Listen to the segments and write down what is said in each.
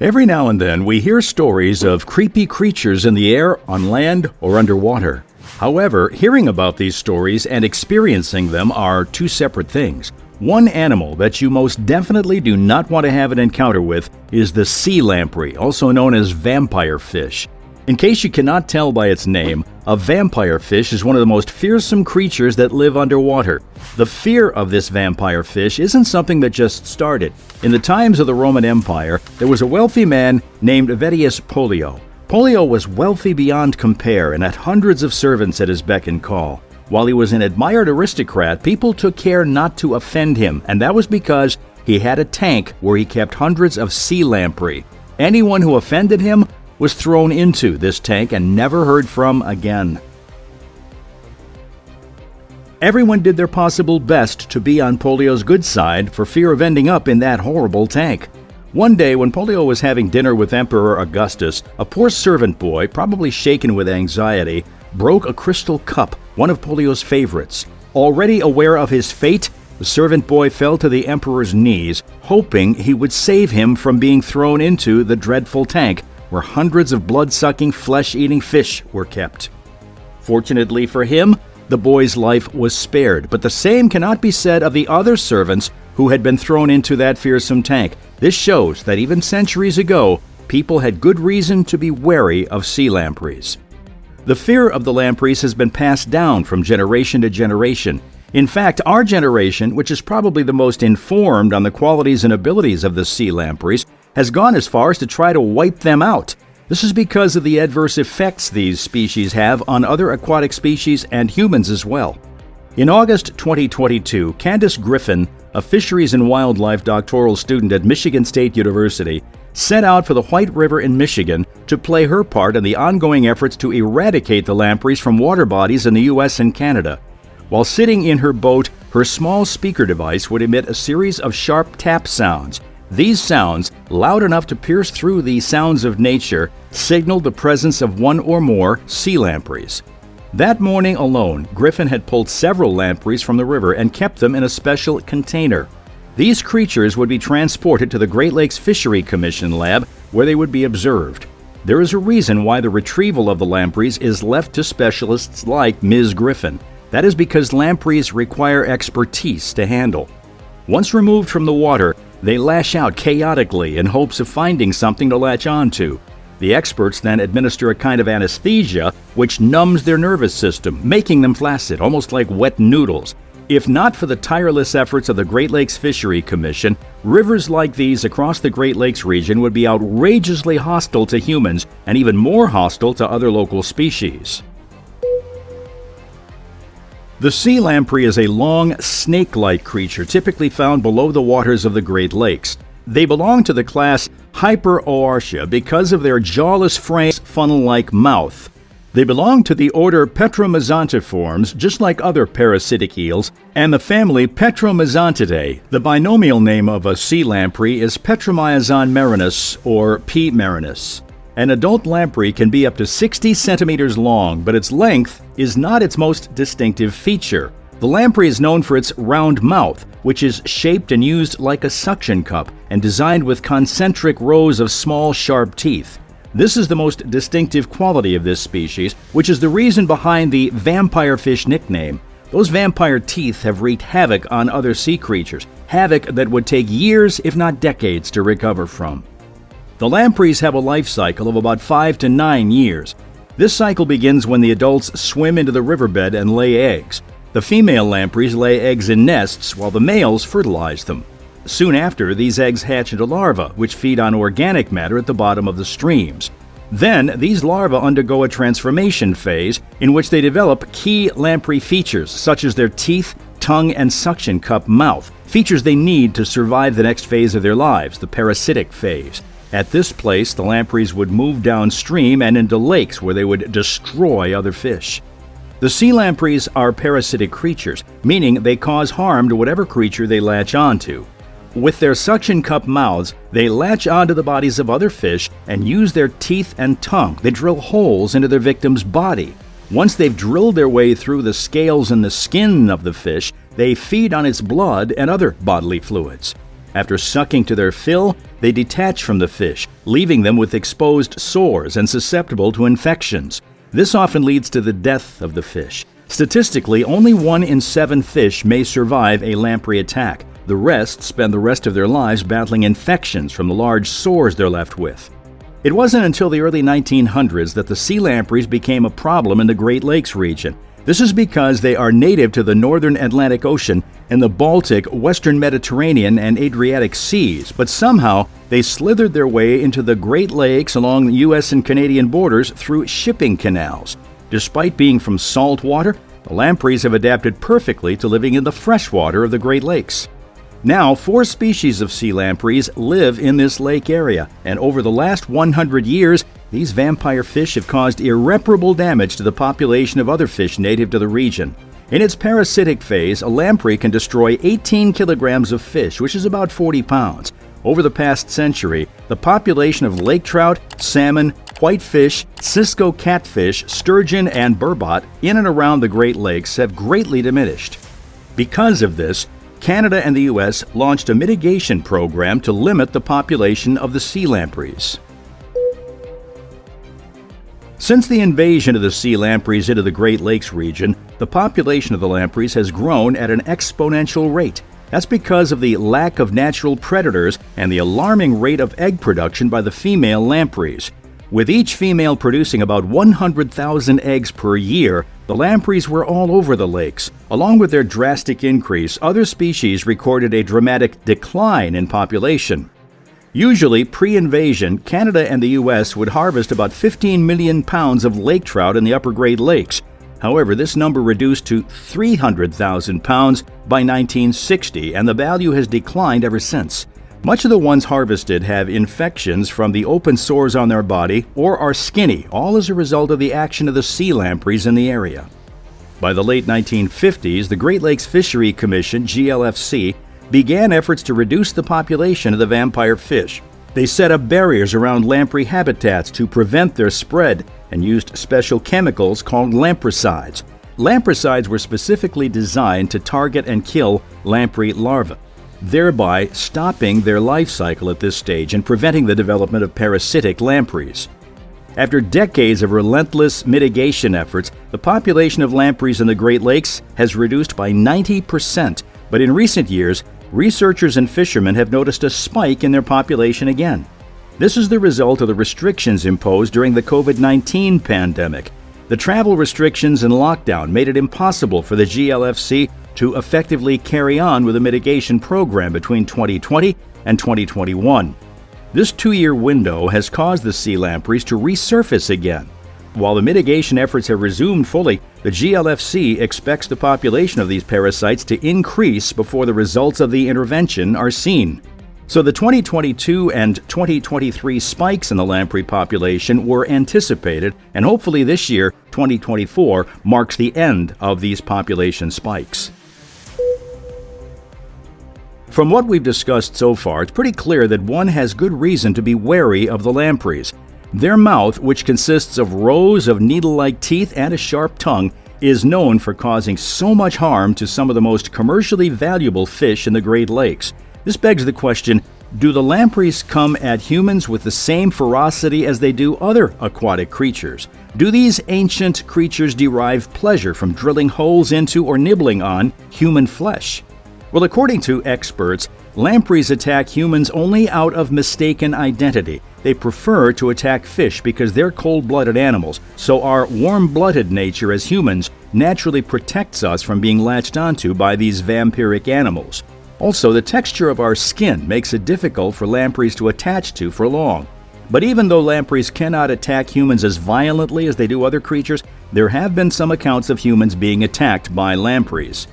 Every now and then we hear stories of creepy creatures in the air, on land, or underwater. However, hearing about these stories and experiencing them are two separate things. One animal that you most definitely do not want to have an encounter with is the sea lamprey, also known as vampire fish. In case you cannot tell by its name, a vampire fish is one of the most fearsome creatures that live underwater. The fear of this vampire fish isn't something that just started. In the times of the Roman Empire, there was a wealthy man named Vedius Pollio. Pollio was wealthy beyond compare and had hundreds of servants at his beck and call. While he was an admired aristocrat, people took care not to offend him, and that was because he had a tank where he kept hundreds of sea lamprey. Anyone who offended him was thrown into this tank and never heard from again. Everyone did their possible best to be on Pollio's good side for fear of ending up in that horrible tank. One day, when Pollio was having dinner with Emperor Augustus, a poor servant boy, probably shaken with anxiety, broke a crystal cup, one of Pollio's favorites. Already aware of his fate, the servant boy fell to the emperor's knees, hoping he would save him from being thrown into the dreadful tank, where hundreds of blood-sucking, flesh-eating fish were kept. Fortunately for him, the boy's life was spared, but the same cannot be said of the other servants who had been thrown into that fearsome tank. This shows that even centuries ago, people had good reason to be wary of sea lampreys. The fear of the lampreys has been passed down from generation to generation. In fact, our generation, which is probably the most informed on the qualities and abilities of the sea lampreys, has gone as far as to try to wipe them out. This is because of the adverse effects these species have on other aquatic species and humans as well. In August 2022, Candace Griffin, a fisheries and wildlife doctoral student at Michigan State University, set out for the White River in Michigan to play her part in the ongoing efforts to eradicate the lampreys from water bodies in the U.S. and Canada. While sitting in her boat, her small speaker device would emit a series of sharp tap sounds. These sounds, loud enough to pierce through the sounds of nature, signaled the presence of one or more sea lampreys. That morning alone, Griffin had pulled several lampreys from the river and kept them in a special container. These creatures would be transported to the Great Lakes Fishery Commission lab, where they would be observed. There is a reason why the retrieval of the lampreys is left to specialists like Ms. Griffin. That is because lampreys require expertise to handle. Once removed from the water, they lash out chaotically in hopes of finding something to latch onto. The experts then administer a kind of anesthesia which numbs their nervous system, making them flaccid, almost like wet noodles. If not for the tireless efforts of the Great Lakes Fishery Commission, rivers like these across the Great Lakes region would be outrageously hostile to humans and even more hostile to other local species. The sea lamprey is a long, snake-like creature typically found below the waters of the Great Lakes. They belong to the class Hyperoartia because of their jawless frame, funnel-like mouth. They belong to the order Petromezontiformes, just like other parasitic eels, and the family Petromezontidae. The binomial name of a sea lamprey is Petromyzon marinus or P. marinus. An adult lamprey can be up to 60 centimeters long, but its length is not its most distinctive feature. The lamprey is known for its round mouth, which is shaped and used like a suction cup and designed with concentric rows of small, sharp teeth. This is the most distinctive quality of this species, which is the reason behind the vampire fish nickname. Those vampire teeth have wreaked havoc on other sea creatures, havoc that would take years, if not decades, to recover from. The lampreys have a life cycle of about 5 to 9 years. This cycle begins when the adults swim into the riverbed and lay eggs. The female lampreys lay eggs in nests while the males fertilize them. Soon after, these eggs hatch into larvae, which feed on organic matter at the bottom of the streams. Then, these larvae undergo a transformation phase in which they develop key lamprey features, such as their teeth, tongue, and suction cup mouth, features they need to survive the next phase of their lives, the parasitic phase. At this place, the lampreys would move downstream and into lakes where they would destroy other fish. The sea lampreys are parasitic creatures, meaning they cause harm to whatever creature they latch onto. With their suction cup mouths, they latch onto the bodies of other fish and use their teeth and tongue. They drill holes into their victim's body. Once they've drilled their way through the scales and the skin of the fish, they feed on its blood and other bodily fluids. After sucking to their fill, they detach from the fish, leaving them with exposed sores and susceptible to infections. This often leads to the death of the fish. Statistically, only 1 in 7 fish may survive a lamprey attack. The rest spend the rest of their lives battling infections from the large sores they're left with. It wasn't until the early 1900s that the sea lampreys became a problem in the Great Lakes region. This is because they are native to the northern Atlantic Ocean and the Baltic, Western Mediterranean, and Adriatic seas, but somehow they slithered their way into the Great Lakes along the U.S. and Canadian borders through shipping canals. Despite being from salt water, the lampreys have adapted perfectly to living in the freshwater of the Great Lakes. Now, 4 species of sea lampreys live in this lake area, and over the last 100 years, these vampire fish have caused irreparable damage to the population of other fish native to the region. In its parasitic phase, a lamprey can destroy 18 kilograms of fish, which is about 40 pounds. Over the past century, the population of lake trout, salmon, whitefish, Cisco catfish, sturgeon, and burbot in and around the Great Lakes have greatly diminished. Because of this, Canada and the U.S. launched a mitigation program to limit the population of the sea lampreys. Since the invasion of the sea lampreys into the Great Lakes region, the population of the lampreys has grown at an exponential rate. That's because of the lack of natural predators and the alarming rate of egg production by the female lampreys. With each female producing about 100,000 eggs per year, the lampreys were all over the lakes. Along with their drastic increase, other species recorded a dramatic decline in population. Usually, pre-invasion, Canada and the U.S. would harvest about 15 million pounds of lake trout in the upper Great Lakes. However, this number reduced to 300,000 pounds by 1960, and the value has declined ever since. Much of the ones harvested have infections from the open sores on their body or are skinny, all as a result of the action of the sea lampreys in the area. By the late 1950s, the Great Lakes Fishery Commission, GLFC, began efforts to reduce the population of the vampire fish. They set up barriers around lamprey habitats to prevent their spread and used special chemicals called lampricides. Lampricides were specifically designed to target and kill lamprey larvae, thereby stopping their life cycle at this stage and preventing the development of parasitic lampreys. After decades of relentless mitigation efforts, the population of lampreys in the Great Lakes has reduced by 90%, but in recent years, researchers and fishermen have noticed a spike in their population again. This is the result of the restrictions imposed during the COVID-19 pandemic. The travel restrictions and lockdown made it impossible for the GLFC to effectively carry on with a mitigation program between 2020 and 2021. This 2-year window has caused the sea lampreys to resurface again. While the mitigation efforts have resumed fully, the GLFC expects the population of these parasites to increase before the results of the intervention are seen. So the 2022 and 2023 spikes in the lamprey population were anticipated, and hopefully this year, 2024, marks the end of these population spikes. From what we've discussed so far, it's pretty clear that one has good reason to be wary of the lampreys. Their mouth, which consists of rows of needle-like teeth and a sharp tongue, is known for causing so much harm to some of the most commercially valuable fish in the Great Lakes. This begs the question, do the lampreys come at humans with the same ferocity as they do other aquatic creatures? Do these ancient creatures derive pleasure from drilling holes into or nibbling on human flesh? Well, according to experts, lampreys attack humans only out of mistaken identity. They prefer to attack fish because they're cold-blooded animals, so our warm-blooded nature as humans naturally protects us from being latched onto by these vampiric animals. Also, the texture of our skin makes it difficult for lampreys to attach to for long. But even though lampreys cannot attack humans as violently as they do other creatures, there have been some accounts of humans being attacked by lampreys.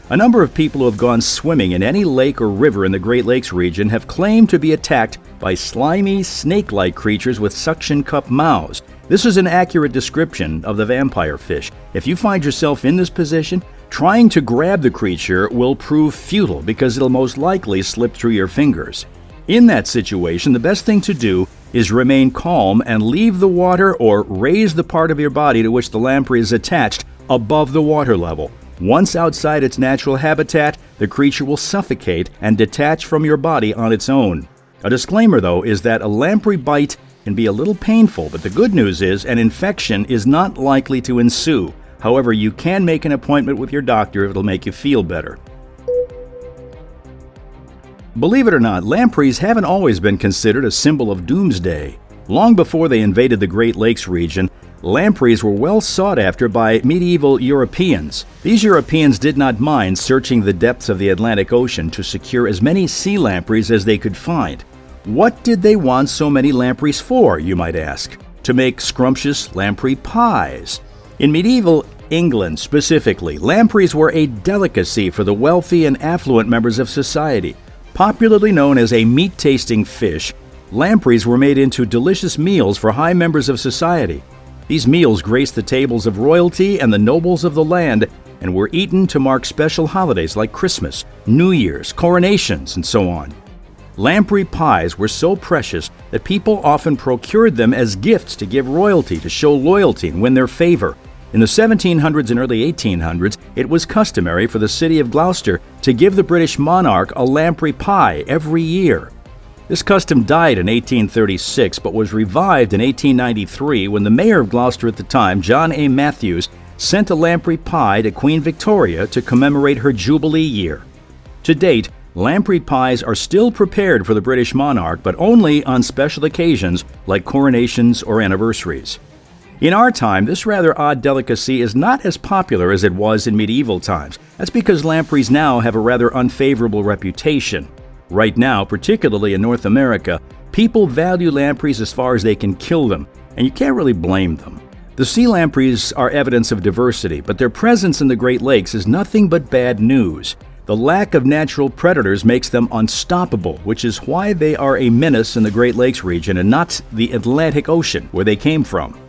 A number of people who have gone swimming in any lake or river in the Great Lakes region have claimed to be attacked by slimy, snake-like creatures with suction cup mouths. This is an accurate description of the vampire fish. If you find yourself in this position, trying to grab the creature will prove futile because it'll most likely slip through your fingers. In that situation, the best thing to do is remain calm and leave the water or raise the part of your body to which the lamprey is attached above the water level. Once outside its natural habitat, the the creature will suffocate and detach from your body on its own. A disclaimer, though, is that a lamprey bite can be a little painful, but the good news is an infection is not likely to ensue. However, you can make an appointment with your doctor if it'll make you feel better. Believe it or not, lampreys haven't always been considered a symbol of doomsday. Long before they invaded the Great Lakes region, lampreys were well sought after by medieval Europeans. These Europeans did not mind searching the depths of the Atlantic Ocean to secure as many sea lampreys as they could find. What did they want so many lampreys for, you might ask? To make scrumptious lamprey pies. In medieval England specifically, lampreys were a delicacy for the wealthy and affluent members of society. Popularly known as a meat-tasting fish, lampreys were made into delicious meals for high members of society. These meals graced the tables of royalty and the nobles of the land and were eaten to mark special holidays like Christmas, New Year's, coronations, and so on. Lamprey pies were so precious that people often procured them as gifts to give royalty to show loyalty and win their favor. In the 1700s and early 1800s, it was customary for the city of Gloucester to give the British monarch a lamprey pie every year. This custom died in 1836 but was revived in 1893 when the mayor of Gloucester at the time, John A. Matthews, sent a lamprey pie to Queen Victoria to commemorate her Jubilee year. To date, lamprey pies are still prepared for the British monarch, but only on special occasions like coronations or anniversaries. In our time, this rather odd delicacy is not as popular as it was in medieval times. That's because lampreys now have a rather unfavorable reputation. Right now, particularly in North America, people value lampreys as far as they can kill them, and you can't really blame them. The sea lampreys are evidence of diversity, but their presence in the Great Lakes is nothing but bad news. The lack of natural predators makes them unstoppable, which is why they are a menace in the Great Lakes region and not the Atlantic Ocean, where they came from.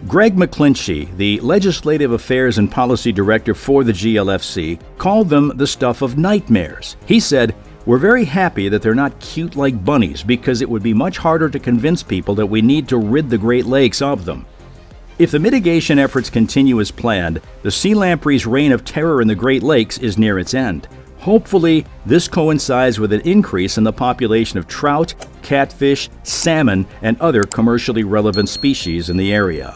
Greg McClinchy, the Legislative Affairs and Policy Director for the GLFC, called them the stuff of nightmares. He said, "We're very happy that they're not cute like bunnies because it would be much harder to convince people that we need to rid the Great Lakes of them." If the mitigation efforts continue as planned, the sea lamprey's reign of terror in the Great Lakes is near its end. Hopefully, this coincides with an increase in the population of trout, catfish, salmon, and other commercially relevant species in the area.